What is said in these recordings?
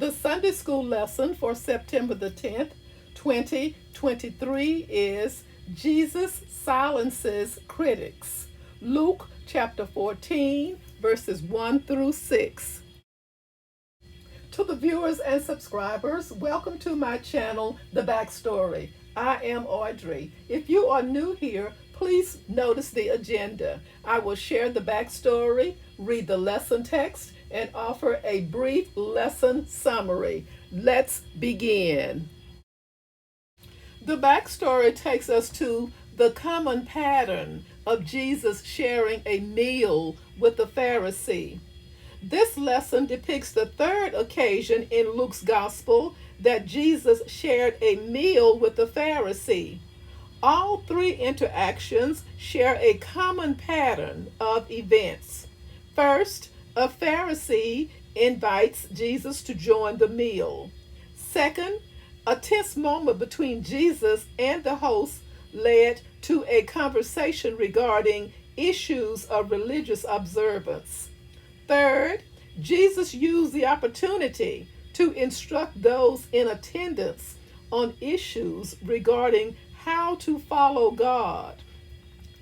The Sunday school lesson for September the 10th, 2023 is Jesus Silences Critics. Luke chapter 14, verses 1 through 6. To the viewers and subscribers, welcome to my channel, The Backstory. I am Audrey. If you are new here, please notice the agenda. I will share the backstory, read the lesson text, and offer a brief lesson summary. Let's begin. The backstory takes us to the common pattern of Jesus sharing a meal with the Pharisee. This lesson depicts the third occasion in Luke's gospel that Jesus shared a meal with the Pharisee. All three interactions share a common pattern of events. First, a Pharisee invites Jesus to join the meal. Second, a tense moment between Jesus and the host led to a conversation regarding issues of religious observance. Third, Jesus used the opportunity to instruct those in attendance on issues regarding how to follow God.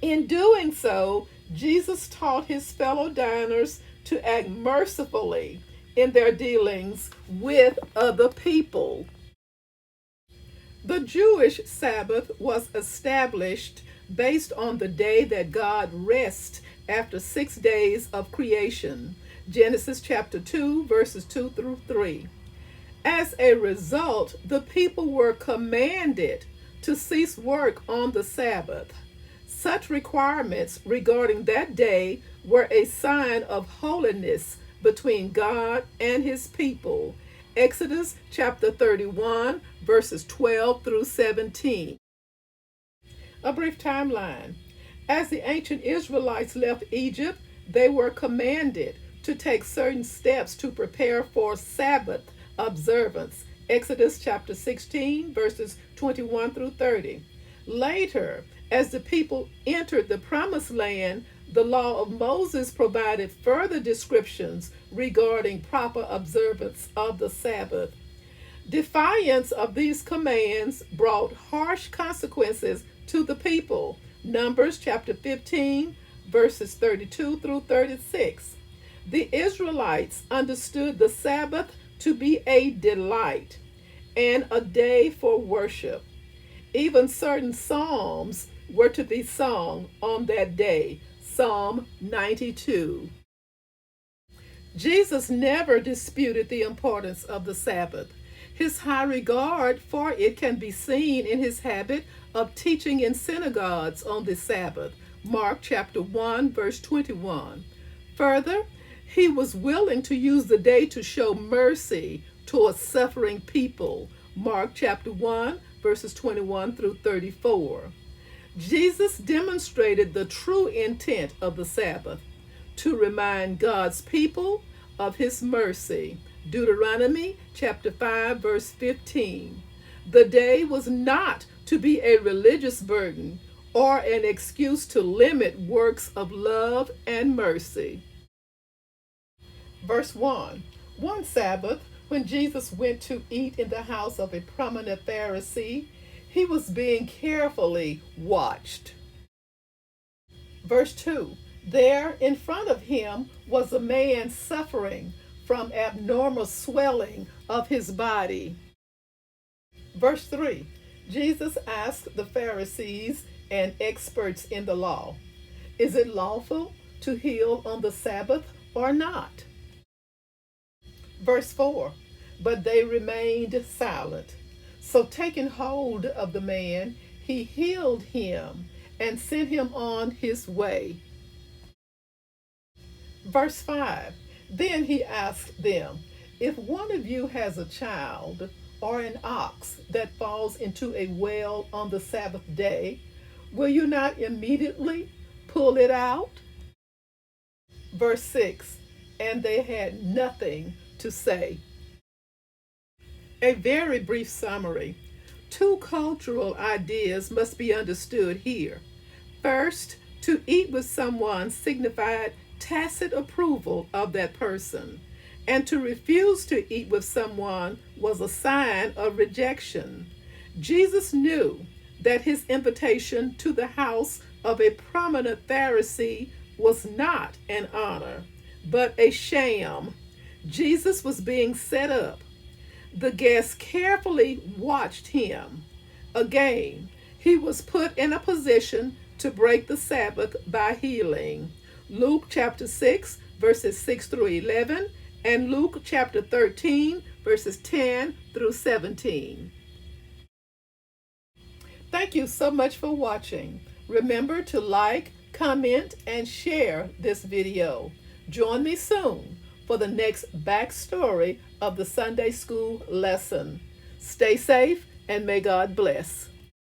In doing so, Jesus taught his fellow diners to act mercifully in their dealings with other people. The Jewish Sabbath was established based on the day that God rests after 6 days of creation. Genesis chapter 2, verses 2 through 3. As a result, the people were commanded to cease work on the Sabbath. Such requirements regarding that day were a sign of holiness between God and his people. Exodus chapter 31, verses 12 through 17. A brief timeline. As the ancient Israelites left Egypt, they were commanded to take certain steps to prepare for Sabbath observance. Exodus chapter 16, verses 21 through 30. Later, as the people entered the promised land, the law of Moses provided further descriptions regarding proper observance of the Sabbath. Defiance of these commands brought harsh consequences to the people. Numbers chapter 15, verses 32 through 36. The Israelites understood the Sabbath to be a delight and a day for worship. Even certain psalms were to be sung on that day. Psalm 92. Jesus never disputed the importance of the Sabbath. His high regard for it can be seen in his habit of teaching in synagogues on the Sabbath. Mark chapter 1, verse 21. Further, he was willing to use the day to show mercy towards suffering people. Mark chapter 1, verses 21 through 34. Jesus demonstrated the true intent of the Sabbath, to remind God's people of his mercy. Deuteronomy chapter 5, verse 15. The day was not to be a religious burden or an excuse to limit works of love and mercy. Verse 1. One Sabbath, when Jesus went to eat in the house of a prominent Pharisee, he was being carefully watched. Verse 2. There in front of him was a man suffering from abnormal swelling of his body. Verse 3. Jesus asked the Pharisees and experts in the law, is it lawful to heal on the Sabbath or not? Verse 4. But they remained silent. So taking hold of the man, he healed him and sent him on his way. Verse 5. Then he asked them, if one of you has a child or an ox that falls into a well on the Sabbath day, will you not immediately pull it out? Verse 6. And they had nothing to say. A very brief summary. Two cultural ideas must be understood here. First, to eat with someone signified tacit approval of that person. and to refuse to eat with someone was a sign of rejection. Jesus knew that his invitation to the house of a prominent Pharisee was not an honor, but a sham. Jesus was being set up. The guests carefully watched him. Again, he was put in a position to break the Sabbath by healing. Luke chapter 6, verses 6 through 11, and Luke chapter 13, verses 10 through 17. Thank you so much for watching. Remember to like, comment, and share this video. Join me soon for the next backstory of the Sunday school lesson. Stay safe and may God bless.